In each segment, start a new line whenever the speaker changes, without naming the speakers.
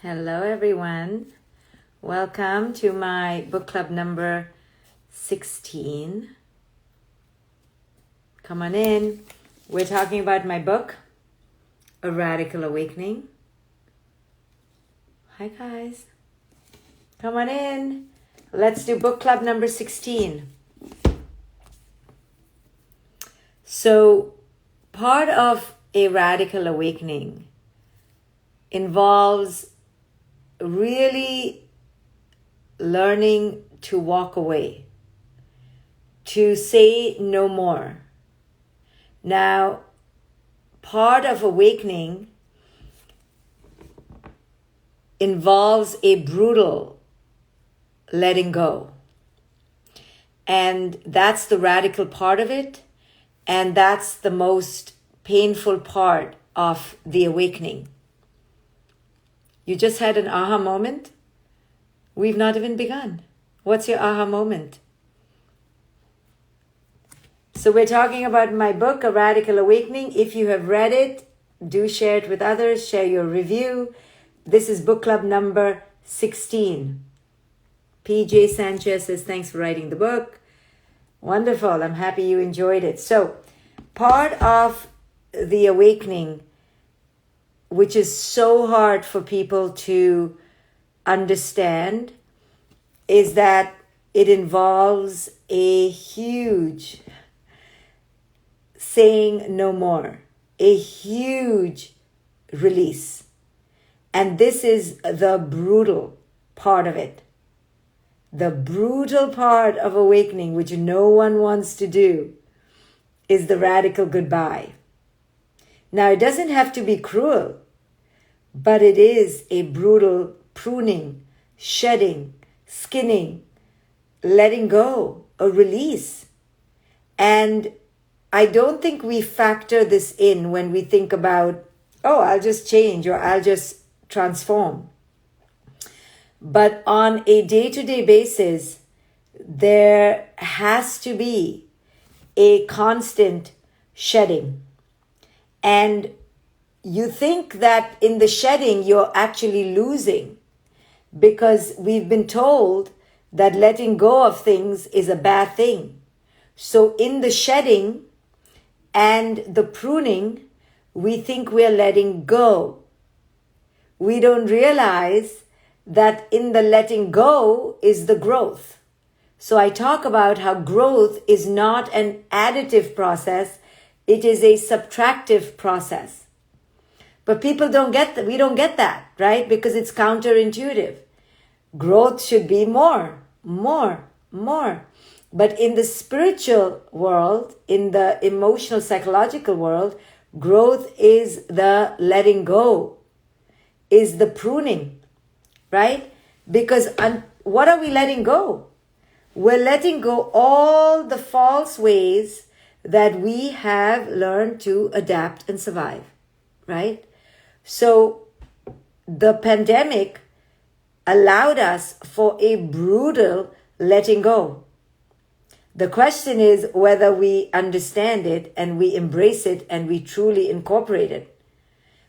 Hello, everyone. Welcome to my book club number 16. Come on in. We're talking about my book, A Radical Awakening. Hi, guys. Come on in. Let's do book club number 16. So, part of a radical awakening involves really learning to walk away, to say no more. Now, part of awakening involves a brutal letting go. And that's the radical part of it. And that's the most painful part of the awakening. You just had an aha moment? We've not even begun. What's your aha moment? So we're talking about my book, A Radical Awakening. If you have read it, do share it with others. Share your review. This is book club number 16. PJ Sanchez says, thanks for writing the book. Wonderful. I'm happy you enjoyed it. So part of the awakening, which is so hard for people to understand, is that it involves a huge saying no more, a huge release. And this is the brutal part of it. The brutal part of awakening, which no one wants to do, is the radical goodbye. Now, it doesn't have to be cruel, but it is a brutal pruning, shedding, skinning, letting go, a release. And I don't think we factor this in when we think about, oh, I'll just change or I'll just transform. But on a day-to-day basis, there has to be a constant shedding. And you think that in the shedding, you're actually losing, because we've been told that letting go of things is a bad thing. So in the shedding and the pruning, we think we're letting go. We don't realize that in the letting go is the growth. So I talk about how growth is not an additive process. It is a subtractive process. But people don't get that. We don't get that, right? Because it's counterintuitive. Growth should be more. But in the spiritual world, in the emotional, psychological world, growth is the letting go, is the pruning, right? Because what are we letting go? We're letting go all the false ways that we have learned to adapt and survive, right? So the pandemic allowed us for a brutal letting go. The question is whether we understand it and we embrace it and we truly incorporate it.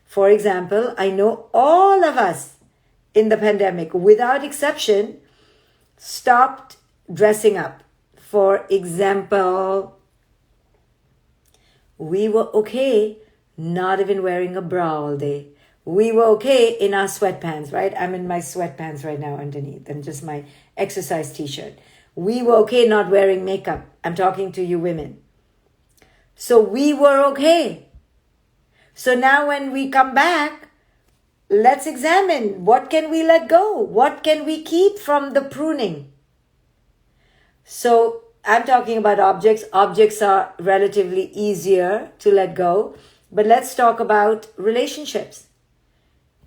For example, I know all of us in the pandemic, without exception, stopped dressing up. For example, we were okay not even wearing a bra all day. We were okay in our sweatpants, right? I'm in my sweatpants right now underneath and just my exercise t-shirt. We were okay not wearing makeup. I'm talking to you women. So we were okay. So now when we come back, let's examine what can we let go? What can we keep from the pruning? So I'm talking about objects. Objects are relatively easier to let go. But let's talk about relationships,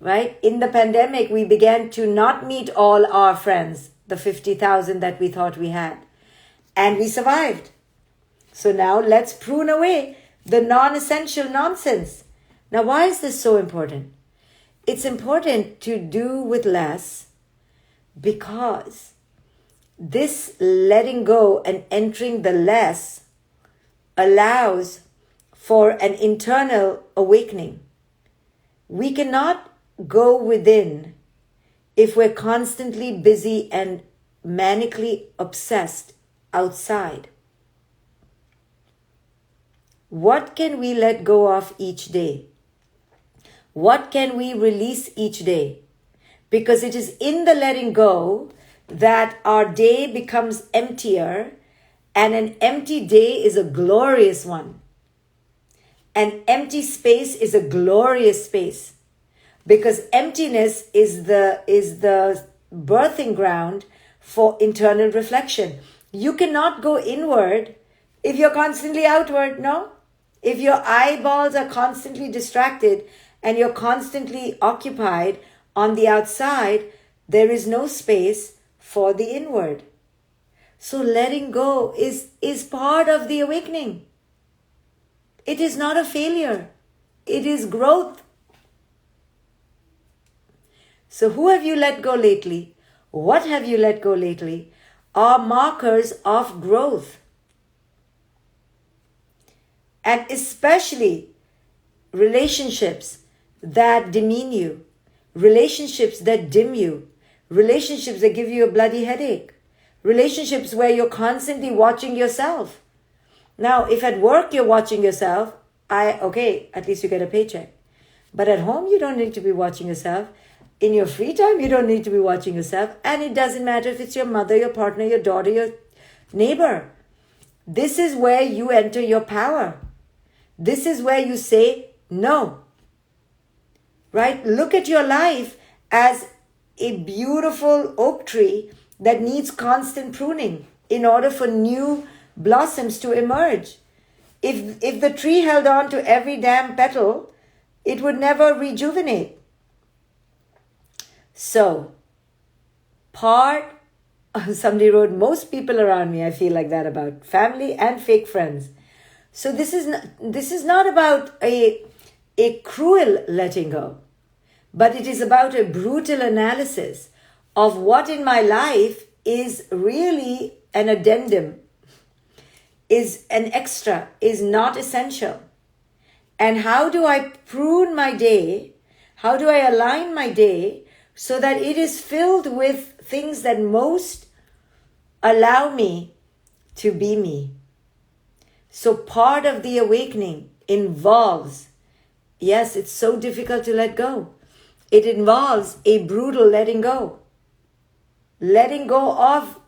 right? In the pandemic, we began to not meet all our friends, the 50,000 that we thought we had. And we survived. So now let's prune away the non-essential nonsense. Now, why is this so important? It's important to do with less because this letting go and entering the less allows for an internal awakening. We cannot go within if we're constantly busy and manically obsessed outside? What can we let go of each day? What can we release each day? Because it is in the letting go that our day becomes emptier, and an empty day is a glorious one. An empty space is a glorious space, because emptiness is the birthing ground for internal reflection. You cannot go inward if you're constantly outward, no? If your eyeballs are constantly distracted and you're constantly occupied on the outside, there is no space for the inward. So letting go is part of the awakening. It is not a failure. It is growth. So who have you let go lately? What have you let go lately? Are markers of growth. And especially relationships that demean you, relationships that dim you, relationships that give you a bloody headache, relationships where you're constantly watching yourself. Now, if at work you're watching yourself, okay, at least you get a paycheck. But at home, you don't need to be watching yourself. In your free time, you don't need to be watching yourself. And it doesn't matter if it's your mother, your partner, your daughter, your neighbor. This is where you enter your power. This is where you say no. Right? Look at your life as a beautiful oak tree that needs constant pruning in order for new blossoms to emerge. If the tree held on to every damn petal, it would never rejuvenate. So, somebody wrote, most people around me, I feel like that about family and fake friends. So this is not about a cruel letting go, but it is about a brutal analysis of what in my life is really an addendum, is an extra, is not essential. And how do I prune my day? How do I align my day so that it is filled with things that most allow me to be me? So part of the awakening involves, yes, it's so difficult to let go. It involves a brutal letting go. Letting go of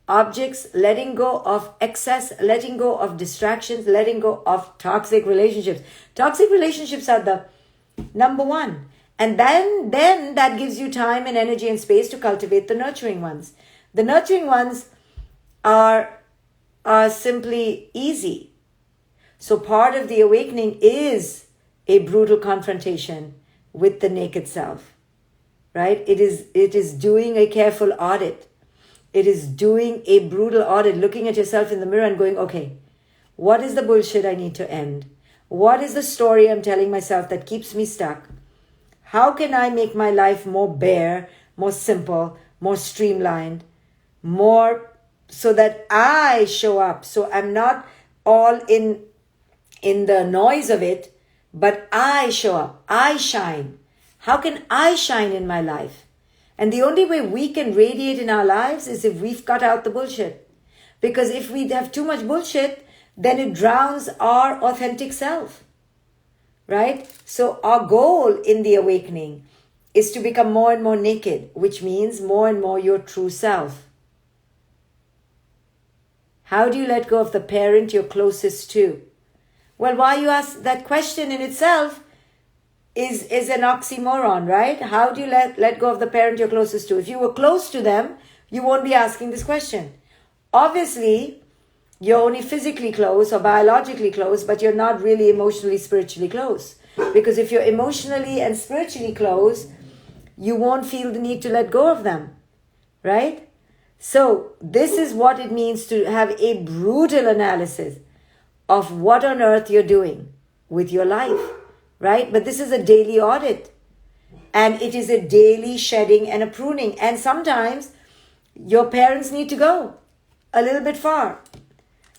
objects, letting go of excess, letting go of distractions, letting go of toxic relationships. Toxic relationships are the number one. And then that gives you time and energy and space to cultivate the nurturing ones. The nurturing ones are simply easy. So part of the awakening is a brutal confrontation with the naked self, right? It is doing a careful audit. It is doing a brutal audit, looking at yourself in the mirror and going, okay, what is the bullshit I need to end? What is the story I'm telling myself that keeps me stuck? How can I make my life more bare, more simple, more streamlined, more so that I show up? So I'm not all in the noise of it, but I show up, I shine. How can I shine in my life? And the only way we can radiate in our lives is if we've cut out the bullshit. Because if we have too much bullshit, then it drowns our authentic self. Right? So our goal in the awakening is to become more and more naked, which means more and more your true self. How do you let go of the parent you're closest to? Well, why you ask that question in itself is an oxymoron, right? How do you let go of the parent you're closest to? If you were close to them, you won't be asking this question. Obviously, you're only physically close or biologically close, but you're not really emotionally, spiritually close. Because if you're emotionally and spiritually close, you won't feel the need to let go of them, right? So this is what it means to have a brutal analysis of what on earth you're doing with your life, right? But this is a daily audit, and it is a daily shedding and a pruning. And sometimes your parents need to go a little bit far.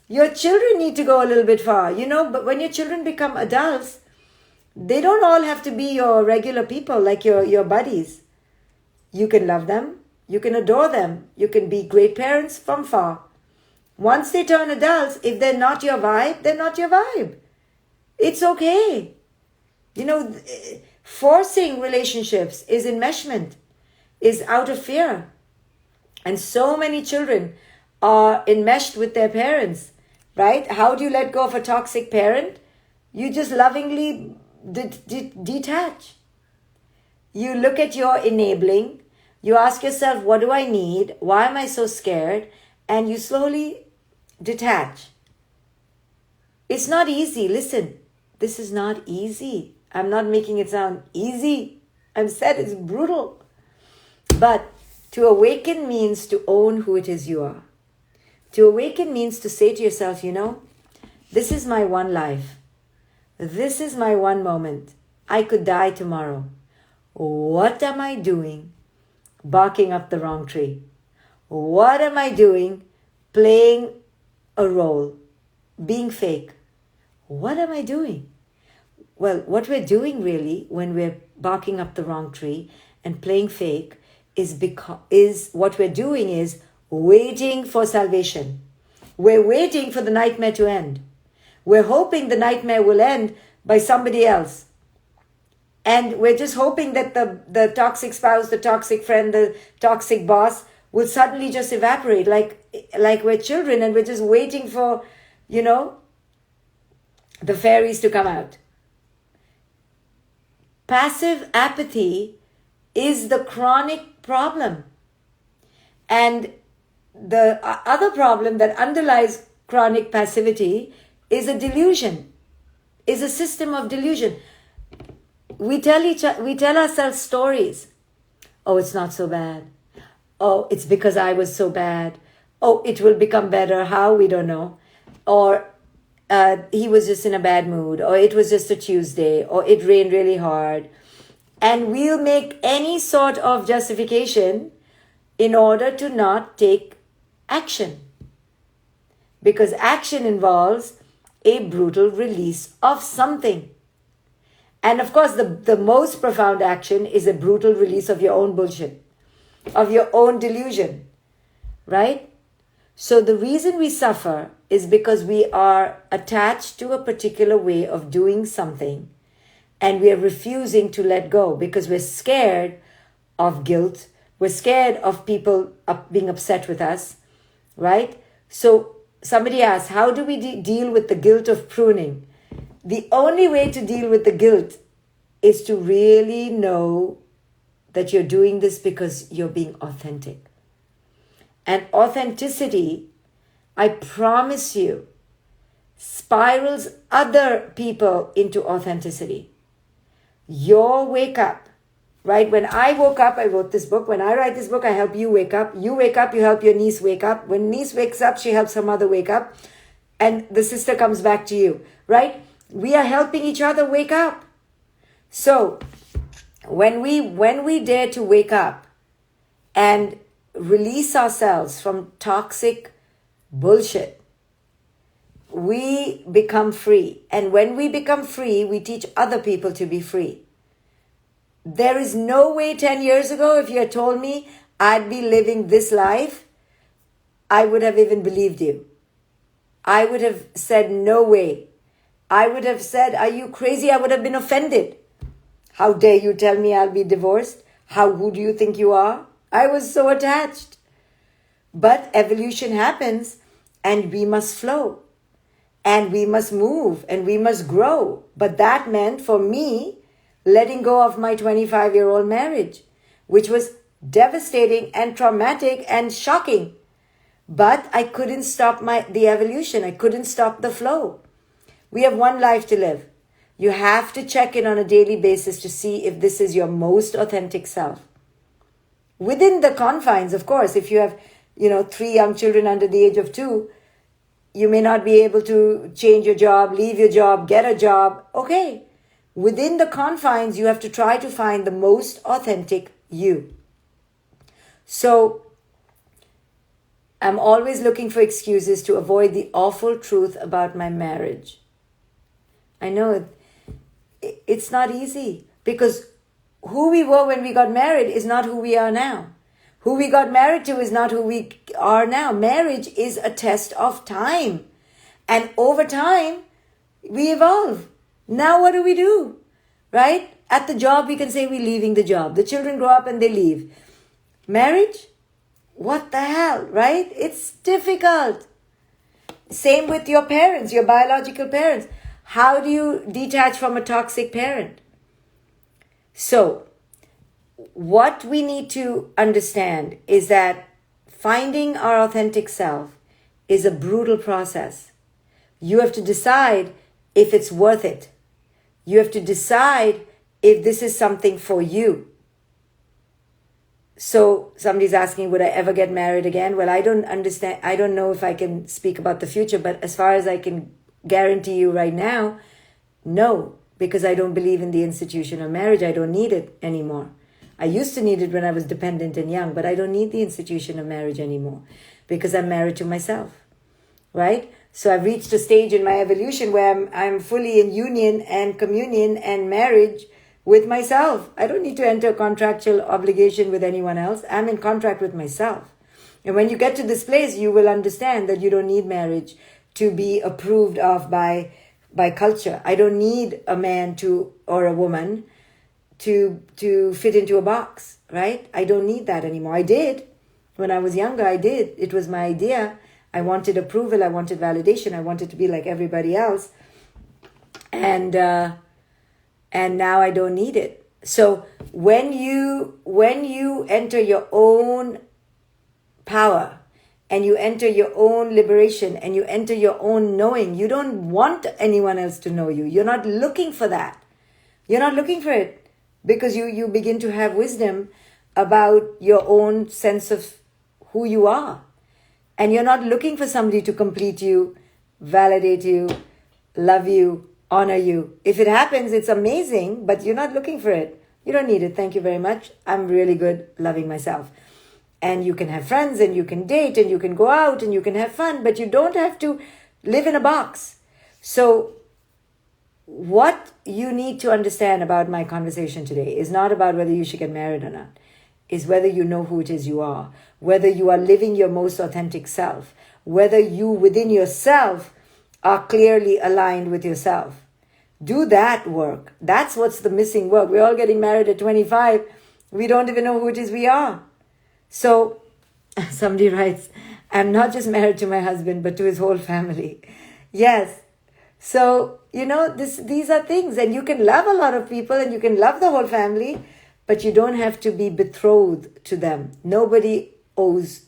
Your children need to go a little bit far, but when your children become adults, they don't all have to be your regular people like your buddies. You can love them. You can adore them. You can be great parents from far. Once they turn adults, if they're not your vibe, they're not your vibe. It's okay. Forcing relationships is enmeshment, is out of fear. And so many children are enmeshed with their parents, right? How do you let go of a toxic parent? You just lovingly detach. You look at your enabling. You ask yourself, what do I need? Why am I so scared? And you slowly detach. It's not easy. Listen, this is not easy. I'm not making it sound easy. I'm said it's brutal. But to awaken means to own who it is you are. To awaken means to say to yourself, this is my one life. This is my one moment. I could die tomorrow. What am I doing barking up the wrong tree? What am I doing playing a role, being fake? What am I doing? Well, what we're doing really when we're barking up the wrong tree and playing fake is what we're doing is waiting for salvation. We're waiting for the nightmare to end. We're hoping the nightmare will end by somebody else. And we're just hoping that the toxic spouse, the toxic friend, the toxic boss will suddenly just evaporate like we're children and we're just waiting for, the fairies to come out. Passive apathy is the chronic problem. And the other problem that underlies chronic passivity is a delusion, is a system of delusion. We tell ourselves stories. Oh, it's not so bad. Oh, it's because I was so bad. Oh, it will become better. How? We don't know. Or he was just in a bad mood. Or it was just a Tuesday. Or it rained really hard. And we'll make any sort of justification in order to not take action. Because action involves a brutal release of something. And of course, the most profound action is a brutal release of your own bullshit, of your own delusion, right? So the reason we suffer is because we are attached to a particular way of doing something and we are refusing to let go because we're scared of guilt. We're scared of people being upset with us, right? So somebody asked, how do we deal with the guilt of pruning? The only way to deal with the guilt is to really know that you're doing this because you're being authentic. And authenticity, I promise you, spirals other people into authenticity. Your wake up, right? When I woke up, I wrote this book. When I write this book, I help you wake up. You wake up, you help your niece wake up. When niece wakes up, she helps her mother wake up. And the sister comes back to you, right? We are helping each other wake up. So when we dare to wake up and release ourselves from toxic bullshit, we become free. And when we become free, we teach other people to be free. There is no way 10 years ago, if you had told me I'd be living this life, I would have even believed you. I would have said, no way. I would have said, are you crazy? I would have been offended. How dare you tell me I'll be divorced? Who do you think you are? I was so attached. But evolution happens and we must flow and we must move and we must grow. But that meant for me letting go of my 25-year-old marriage, which was devastating and traumatic and shocking. But I couldn't stop the evolution. I couldn't stop the flow. We have one life to live. You have to check in on a daily basis to see if this is your most authentic self. Within the confines, of course, if you have, 3 young children under the age of 2, you may not be able to change your job, leave your job, get a job. Okay. Within the confines, you have to try to find the most authentic you. So I'm always looking for excuses to avoid the awful truth about my marriage. I know it's not easy because who we were when we got married is not who we are now. Who we got married to is not who we are now. Marriage is a test of time. And over time, we evolve. Now what do? Right? At the job, we can say we're leaving the job. The children grow up and they leave. Marriage? What the hell, right? It's difficult. Same with your parents, your biological parents. How do you detach from a toxic parent? So, what we need to understand is that finding our authentic self is a brutal process. You have to decide if it's worth it. You have to decide if this is something for you. So somebody's asking, would I ever get married again? Well, I don't understand. I don't know if I can speak about the future, but as far as I can guarantee you right now, no, because I don't believe in the institution of marriage. I don't need it anymore. I used to need it when I was dependent and young, but I don't need the institution of marriage anymore because I'm married to myself, right? So I've reached a stage in my evolution where I'm fully in union and communion and marriage with myself. I don't need to enter a contractual obligation with anyone else. I'm in contract with myself. And when you get to this place, you will understand that you don't need marriage to be approved of by culture. I don't need a man or a woman to fit into a box, right? I don't need that anymore. I did. When I was younger, I did. It was my idea. I wanted approval. I wanted validation. I wanted to be like everybody else. And now I don't need it. So when you enter your own power and you enter your own liberation and you enter your own knowing, you don't want anyone else to know you. You're not looking for that. You're not looking for it because you begin to have wisdom about your own sense of who you are. And you're not looking for somebody to complete you, validate you, love you, honor you. If it happens, it's amazing, but you're not looking for it. You don't need it. Thank you very much. I'm really good loving myself. And you can have friends and you can date and you can go out and you can have fun, but you don't have to live in a box. So what you need to understand about my conversation today is not about whether you should get married or not. Is whether you know who it is you are, whether you are living your most authentic self, whether you within yourself are clearly aligned with yourself. Do that work. That's what's the missing work. We're all getting married at 25. We don't even know who it is we are. So somebody writes, I'm not just married to my husband, but to his whole family. Yes. So, these are things, and you can love a lot of people and you can love the whole family, but you don't have to be betrothed to them. Nobody owes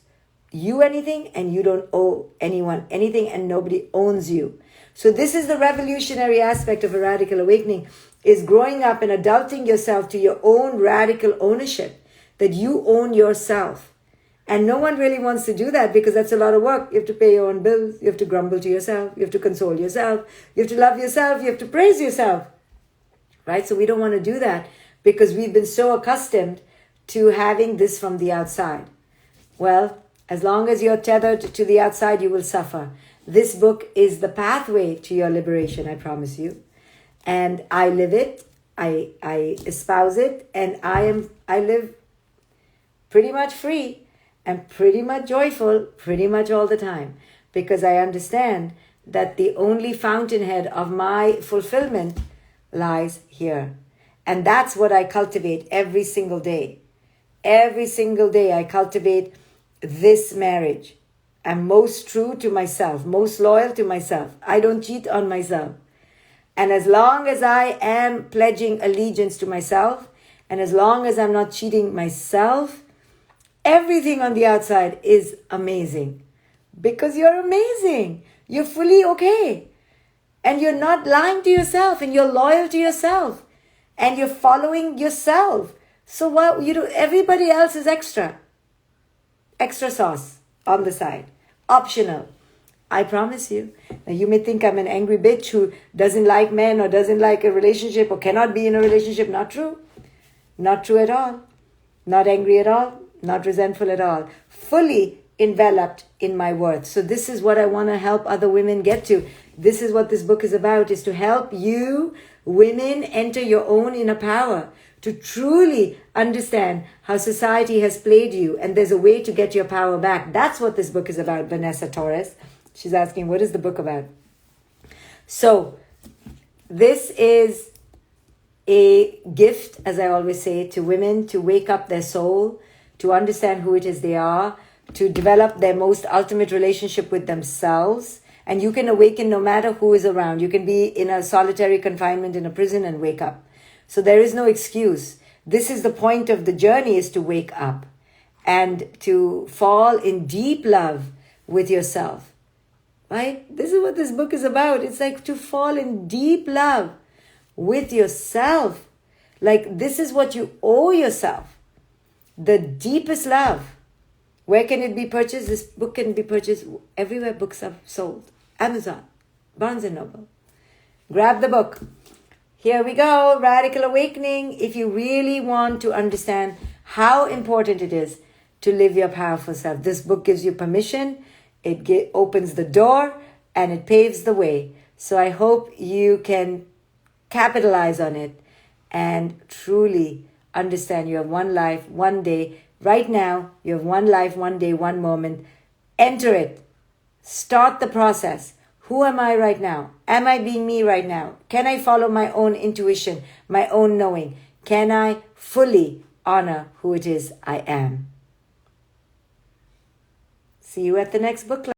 you anything and you don't owe anyone anything and nobody owns you. So this is the revolutionary aspect of a radical awakening, is growing up and adulting yourself to your own radical ownership, that you own yourself. And no one really wants to do that because that's a lot of work. You have to pay your own bills. You have to grumble to yourself. You have to console yourself. You have to love yourself. You have to praise yourself. Right? So we don't want to do that, because we've been so accustomed to having this from the outside. Well, as long as you're tethered to the outside, you will suffer. This book is the pathway to your liberation, I promise you. And I live it, I espouse it, and I live pretty much free and pretty much joyful pretty much all the time, because I understand that the only fountainhead of my fulfillment lies here. And that's what I cultivate every single day. Every single day I cultivate this marriage. I'm most true to myself, most loyal to myself. I don't cheat on myself. And as long as I am pledging allegiance to myself, and as long as I'm not cheating myself, everything on the outside is amazing. Because you're amazing. You're fully okay. And you're not lying to yourself, and you're loyal to yourself. And you're following yourself. So what everybody else is extra. Extra sauce on the side. Optional. I promise you. Now you may think I'm an angry bitch who doesn't like men or doesn't like a relationship or cannot be in a relationship. Not true. Not true at all. Not angry at all. Not resentful at all. Fully enveloped in my worth. So this is what I want to help other women get to. This is what this book is about, is to help you women enter your own inner power, to truly understand how society has played you, and there's a way to get your power back. That's what this book is about, Vanessa Torres. She's asking, what is the book about? So, this is a gift, as I always say, to women to wake up their soul, to understand who it is they are, to develop their most ultimate relationship with themselves. And you can awaken no matter who is around. You can be in a solitary confinement in a prison and wake up. So there is no excuse. This is the point of the journey, is to wake up and to fall in deep love with yourself. Right? This is what this book is about. It's like to fall in deep love with yourself. Like, this is what you owe yourself. The deepest love. Where can it be purchased? This book can be purchased everywhere books are sold. Amazon, Barnes & Noble. Grab the book. Here we go. Radical Awakening. If you really want to understand how important it is to live your powerful self, this book gives you permission. It opens the door and it paves the way. So I hope you can capitalize on it and truly understand you have one life, one day. Right now, you have one life, one day, one moment. Enter it. Start the process. Who am I right now? Am I being me right now? Can I follow my own intuition, my own knowing? Can I fully honor who it is I am? See you at the next book club.